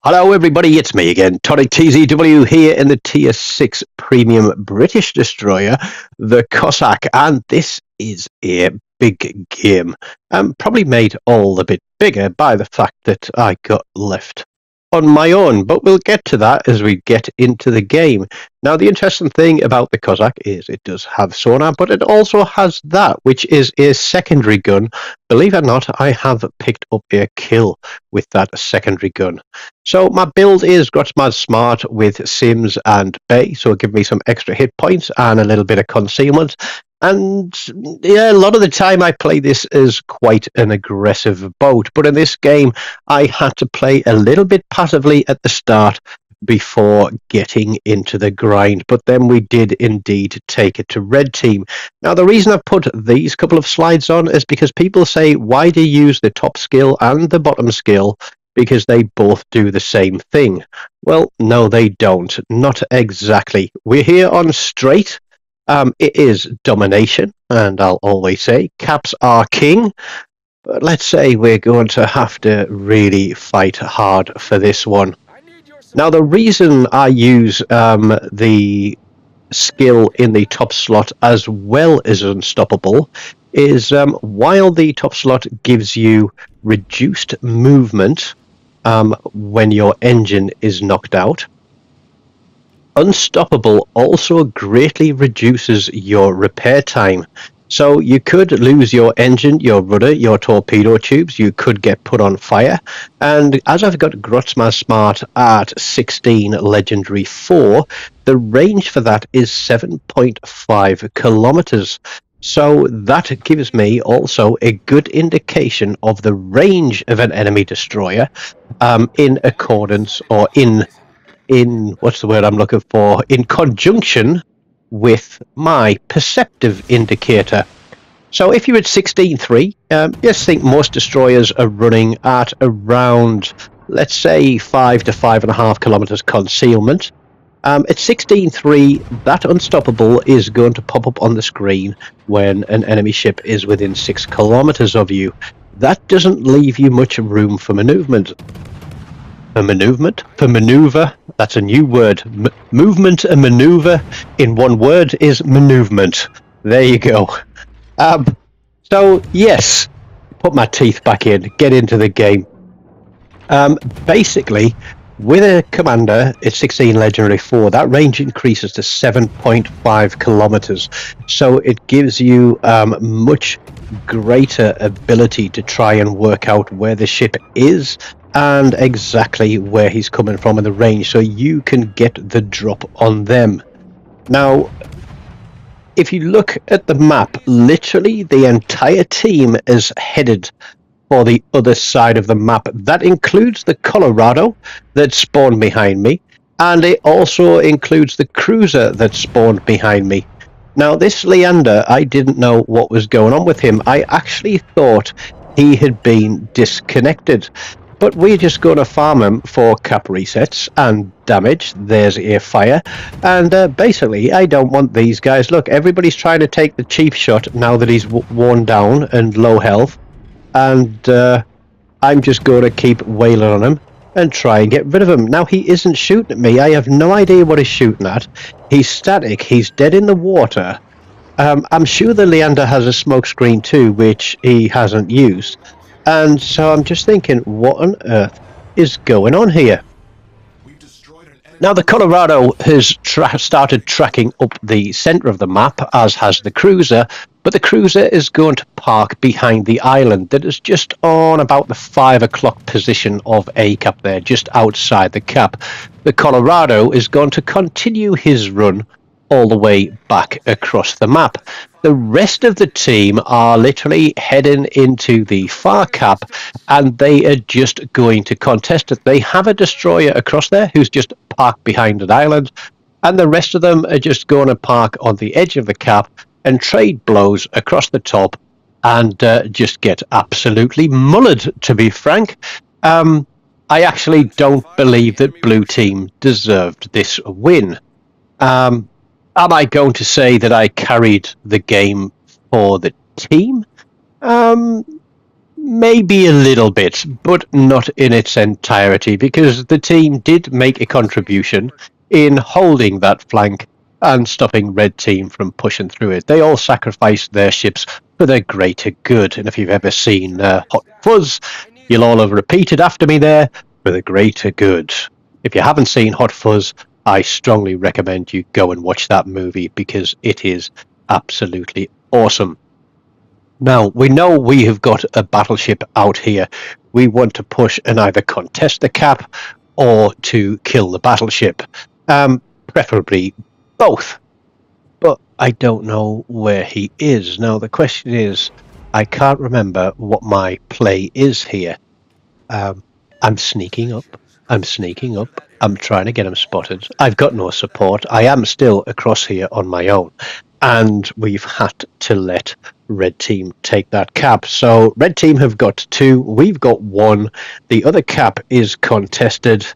Hello everybody, it's me again, TONIK TZW here in the Tier 6 Premium British Destroyer, the Cossack, and this is a big game. Probably made all the bit bigger by the fact that I got left on my own, but we'll get to that as we get into the game. Now, the interesting thing about the Cossack is it does have sonar, but it also has that, which is a secondary gun. Believe it or not, I have picked up a kill with that secondary gun. So my build is Grotzmad Smart with Sims and Bay, so it'll give me some extra hit points and a little bit of concealment. And yeah, a lot of the time I play this as quite an aggressive boat, but in this game I had to play a little bit passively at the start before getting into the grind, but then we did indeed take it to red team. Now the reason I've put these couple of slides on is because people say, why do you use the top skill and the bottom skill? Because they both do the same thing. Well, no they don't, not exactly. We're here on straight. It is domination, and I'll always say caps are king. But let's say we're going to have to really fight hard for this one. Now, the reason I use the skill in the top slot as well as unstoppable is while the top slot gives you reduced movement when your engine is knocked out, unstoppable also greatly reduces your repair time. So you could lose your engine, your rudder, your torpedo tubes, you could get put on fire. And as I've got Grotzmad Smart at 16 Legendary 4, the range for that is 7.5 kilometers. So that gives me also a good indication of the range of an enemy destroyer in accordance or in what's the word I'm looking for, in conjunction with my perceptive indicator. So if you're at 16.3, just think most destroyers are running at around, let's say, 5 to 5.5 kilometers concealment. At 16.3, that unstoppable is going to pop up on the screen when an enemy ship is within 6 kilometers of you. That doesn't leave you much room for maneuvement. For maneuver, that's a new word. Movement and maneuver in one word is maneuvement. There you go. So yes, put my teeth back in, get into the game. Basically, with a commander at 16 Legendary 4, that range increases to 7.5 kilometers. So it gives you much greater ability to try and work out where the ship is and exactly where he's coming from in the range, so you can get the drop on them. Now, if you look at the map, literally the entire team is headed for the other side of the map. That includes the Colorado that spawned behind me, and it also includes the cruiser that spawned behind me. Now, this Leander, I didn't know what was going on with him. I actually thought he had been disconnected. But we're just going to farm him for cap resets and damage. There's a fire. And basically, I don't want these guys. Look, everybody's trying to take the cheap shot now that he's worn down and low health. And I'm just going to keep wailing on him and try and get rid of him. Now, he isn't shooting at me. I have no idea what he's shooting at. He's static. He's dead in the water. I'm sure the Leander has a smoke screen too, which he hasn't used. And so I'm just thinking, what on earth is going on here? Now the Colorado has started tracking up the center of the map, as has the cruiser, but the cruiser is going to park behind the island that is just on about the 5 o'clock position of A cap there, just outside the cap. The Colorado is going to continue his run all the way back across the map. The rest of the team are literally heading into the far cap, and they are just going to contest it. They have a destroyer across there who's just parked behind an island, and the rest of them are just going to park on the edge of the cap and trade blows across the top and just get absolutely mullered, to be frank. I actually don't believe that Blue Team deserved this win. Am I going to say that I carried the game for the team? Maybe a little bit, but not in its entirety, because the team did make a contribution in holding that flank and stopping Red Team from pushing through it. They all sacrificed their ships for their greater good, and if you've ever seen Hot Fuzz, you'll all have repeated after me there, for the greater good. If you haven't seen Hot Fuzz, I strongly recommend you go and watch that movie, because it is absolutely awesome. Now, we know we have got a battleship out here. We want to push and either contest the cap or to kill the battleship. Preferably both. But I don't know where he is. Now, the question is, I can't remember what my play is here. I'm sneaking up. I'm sneaking up. I'm trying to get him spotted. I've got no support. I am still across here on my own. And we've had to let Red Team take that cap. So Red Team have got 2. We've got 1. The other cap is contested.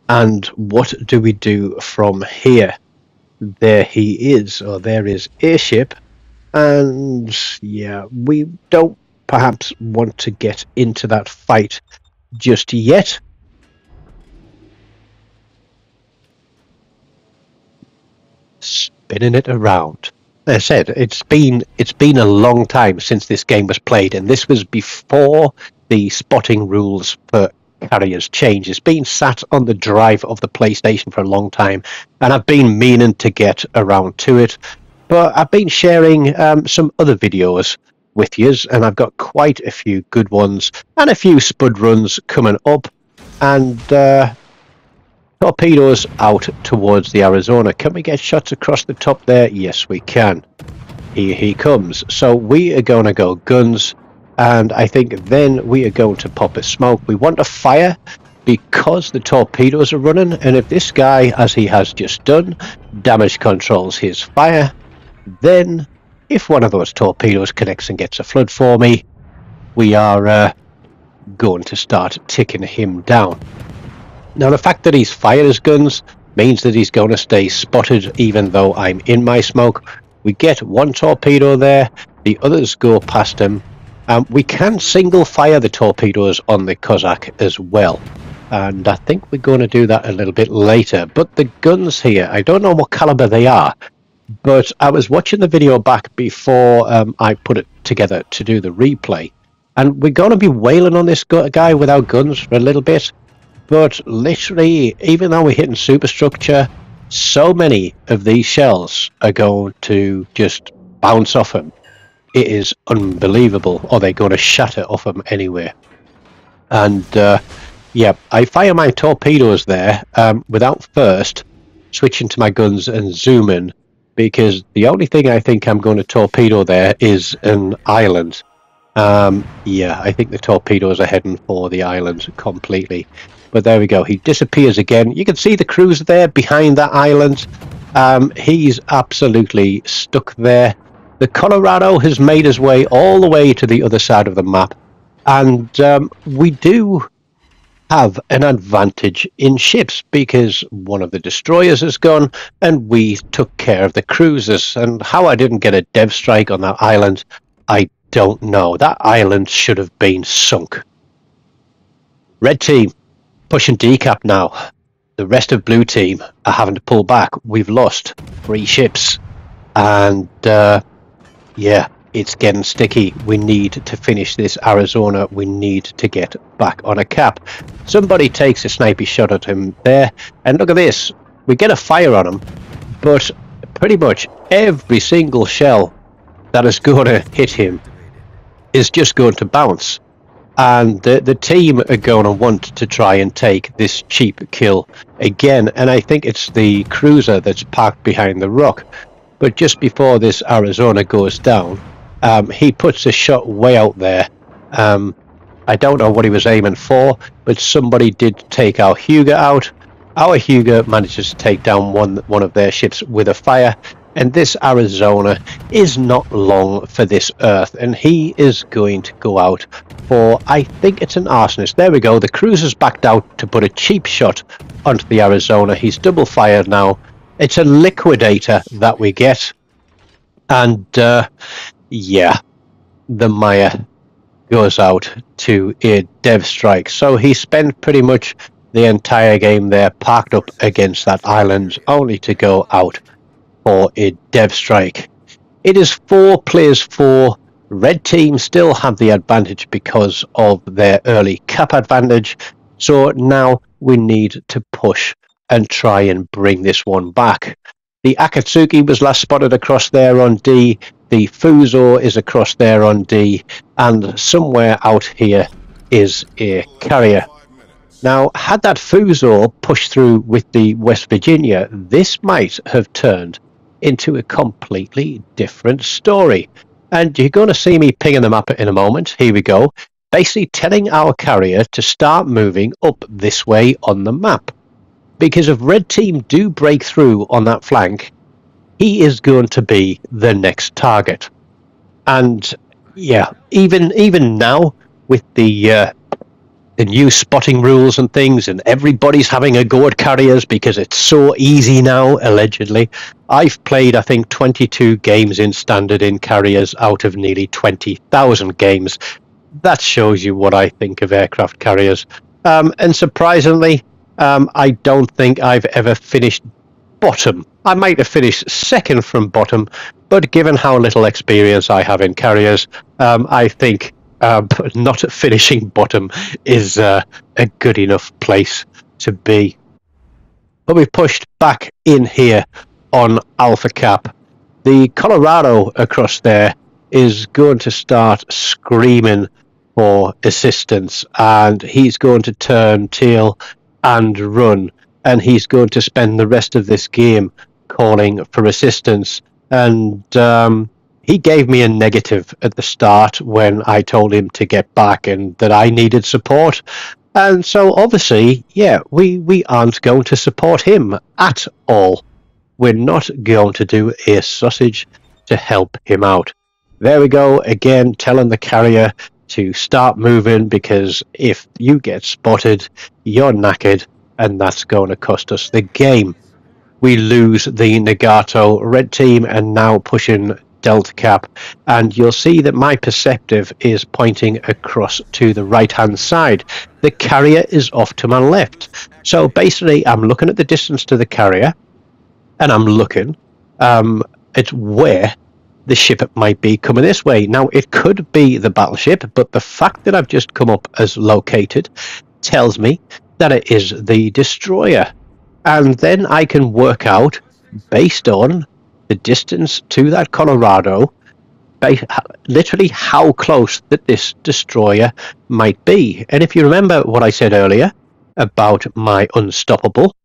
And what do we do from here? There he is, or there is airship. And yeah, we don't perhaps want to get into that fight just yet. Spinning it around. As I said, it's been a long time since this game was played, and this was before the spotting rules for carriers changed. It's been sat on the drive of the PlayStation for a long time, and I've been meaning to get around to it, but I've been sharing some other videos with yous, and I've got quite a few good ones and a few spud runs coming up, and torpedoes out towards the Arizona. Can we get shots across the top there? Yes, we can. Here he comes. So we are going to go guns, and I think then we are going to pop a smoke. We want to fire because the torpedoes are running, and if this guy, as he has just done, damage controls his fire, then if one of those torpedoes connects and gets a flood for me, we are going to start ticking him down. Now, the fact that he's fired his guns means that he's going to stay spotted even though I'm in my smoke. We get 1 torpedo there, the others go past him. We can single fire the torpedoes on the Cossack as well, and I think we're going to do that a little bit later. But the guns here, I don't know what caliber they are, but I was watching the video back before I put it together to do the replay, and we're going to be wailing on this guy without guns for a little bit. But literally, even though we're hitting superstructure, so many of these shells are going to just bounce off him. It is unbelievable, or they're going to shatter off him anyway. And yeah, I fire my torpedoes there without first switching to my guns and zooming, because the only thing I think I'm going to torpedo there is an island. Yeah, I think the torpedoes are heading for the island completely. But there we go, he disappears again. You can see the cruiser there behind that island. He's absolutely stuck there. The Colorado has made his way all the way to the other side of the map. And we do have an advantage in ships, because one of the destroyers has gone and we took care of the cruisers. And how I didn't get a dev strike on that island, I don't know. That island should have been sunk. Red team pushing decap now. The rest of blue team are having to pull back. We've lost 3 ships, and yeah, it's getting sticky. We need to finish this Arizona. We need to get back on a cap. Somebody takes a sniper shot at him there, and look at this. We get a fire on him, but pretty much every single shell that is going to hit him is just going to bounce. And the team are going to want to try and take this cheap kill again. And I think it's the cruiser that's parked behind the rock. But just before this Arizona goes down, he puts a shot way out there. I don't know what he was aiming for, but somebody did take our Huger out. Our Huger manages to take down one of their ships with a fire. And this Arizona is not long for this Earth, and he is going to go out for, I think it's an arsonist. There we go, the cruiser's backed out to put a cheap shot onto the Arizona. He's double fired now. It's a liquidator that we get. And yeah, the Maya goes out to a dev strike. So he spent pretty much the entire game there parked up against that island, only to go out for a dev strike. It is 4 plays 4. Red team still have the advantage because of their early cap advantage. So now we need to push and try and bring this one back. The Akatsuki was last spotted across there on D. The Fuso is across there on D. And somewhere out here is a carrier. Now, had that Fuso pushed through with the West Virginia, this might have turned into a completely different story. And you're going to see me pinging the map in a moment. Here we go. Basically telling our carrier to start moving up this way on the map. Because if red team do break through on that flank, he is going to be the next target. And yeah, even now with the new spotting rules and things, and everybody's having a go at carriers because it's so easy now, allegedly. I've played, I think, 22 games in standard in carriers out of nearly 20,000 games. That shows you what I think of aircraft carriers. And surprisingly, I don't think I've ever finished bottom. I might have finished second from bottom, but given how little experience I have in carriers, I think not finishing bottom is a good enough place to be. But we've pushed back in here on Alpha Cap. The Colorado across there is going to start screaming for assistance, and he's going to turn tail and run, and he's going to spend the rest of this game calling for assistance. And he gave me a negative at the start when I told him to get back and that I needed support. And so obviously, yeah, we aren't going to support him at all. We're not going to do a sausage to help him out. There we go, again, telling the carrier to start moving, because if you get spotted, you're knackered, and that's going to cost us the game. We lose the Nagato. Red team and now pushing Delta Cap, and you'll see that my perceptive is pointing across to the right hand side. The carrier is off to my left. So basically I'm looking at the distance to the carrier, and I'm looking at where the ship might be coming this way. Now it could be the battleship, but the fact that I've just come up as located tells me that it is the destroyer. And then I can work out, based on the distance to that Colorado, literally how close that this destroyer might be. And if you remember what I said earlier about my unstoppable,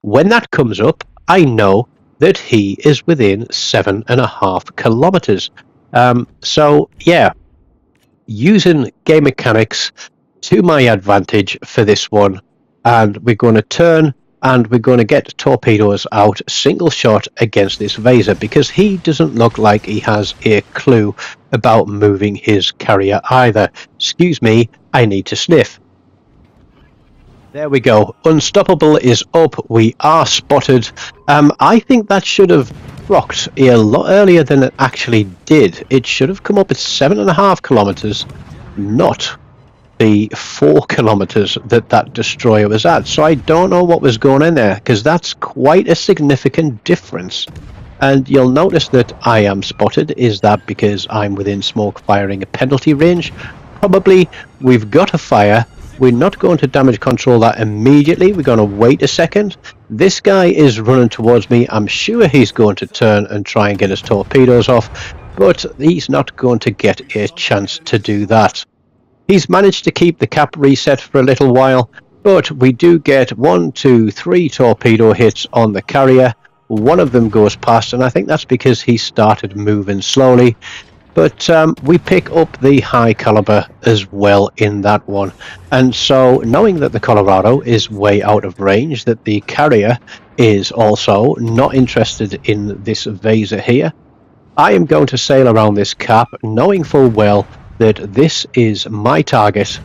when that comes up, I know that he is within 7.5 kilometers. So yeah, using game mechanics to my advantage for this one, and we're going to turn and we're going to get torpedoes out single shot against this Vaser, because he doesn't look like he has a clue about moving his carrier either. Excuse me, I need to sniff. There we go. Unstoppable is up. We are spotted. I think that should have rocked a lot earlier than it actually did. It should have come up at 7.5 kilometers, not the 4 kilometers that destroyer was at. So I don't know what was going on there, because that's quite a significant difference. And you'll notice that I am spotted. Is that because I'm within smoke firing a penalty range? Probably. We've got a fire. We're not going to damage control that immediately. We're going to wait a second. This guy is running towards me. I'm sure he's going to turn and try and get his torpedoes off, but he's not going to get a chance to do that. He's managed to keep the cap reset for a little while, but we do get 1, 2, 3 torpedo hits on the carrier. One of them goes past, and I think that's because he started moving slowly. But we pick up the high caliber as well in that one. And so knowing that the Colorado is way out of range, that the carrier is also not interested in this Vaser here, I am going to sail around this cap, knowing full well that this is my target.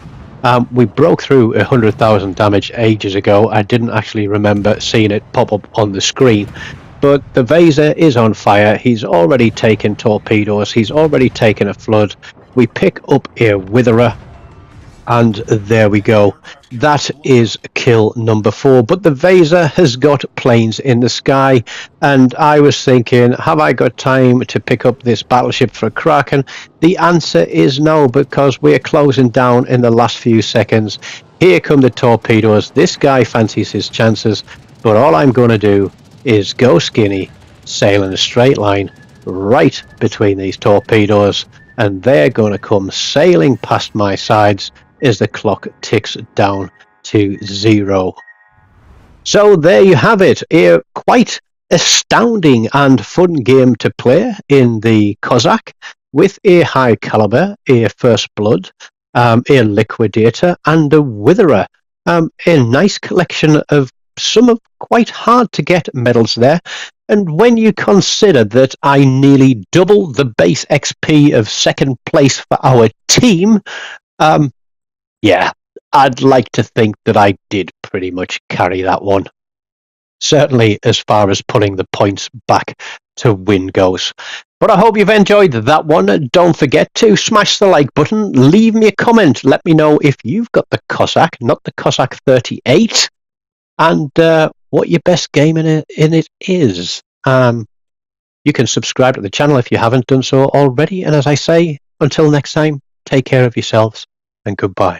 We broke through 100,000 damage ages ago. I didn't actually remember seeing it pop up on the screen. But the Vaser is on fire. He's already taken torpedoes. He's already taken a flood. We pick up a Witherer, and there we go. That is kill number 4. But the Vaser has got planes in the sky, and I was thinking, have I got time to pick up this battleship for a Kraken? The answer is no, because we're closing down in the last few seconds. Here come the torpedoes. This guy fancies his chances, but all I'm going to do is go skinny, sail in a straight line right between these torpedoes, and they're going to come sailing past my sides as the clock ticks down to 0. So there you have it, a quite astounding and fun game to play in the Cossack, with a high caliber, a First Blood, a Liquidator, and a Witherer. A nice collection of some of quite hard to get medals there. And when you consider that I nearly double the base XP of second place for our team, yeah, I'd like to think that I did pretty much carry that one. Certainly as far as putting the points back to win goes. But I hope you've enjoyed that one. Don't forget to smash the like button. Leave me a comment. Let me know if you've got the Cossack, not the Cossack 38, and what your best game in it is. You can subscribe to the channel if you haven't done so already. And as I say, until next time, take care of yourselves and goodbye.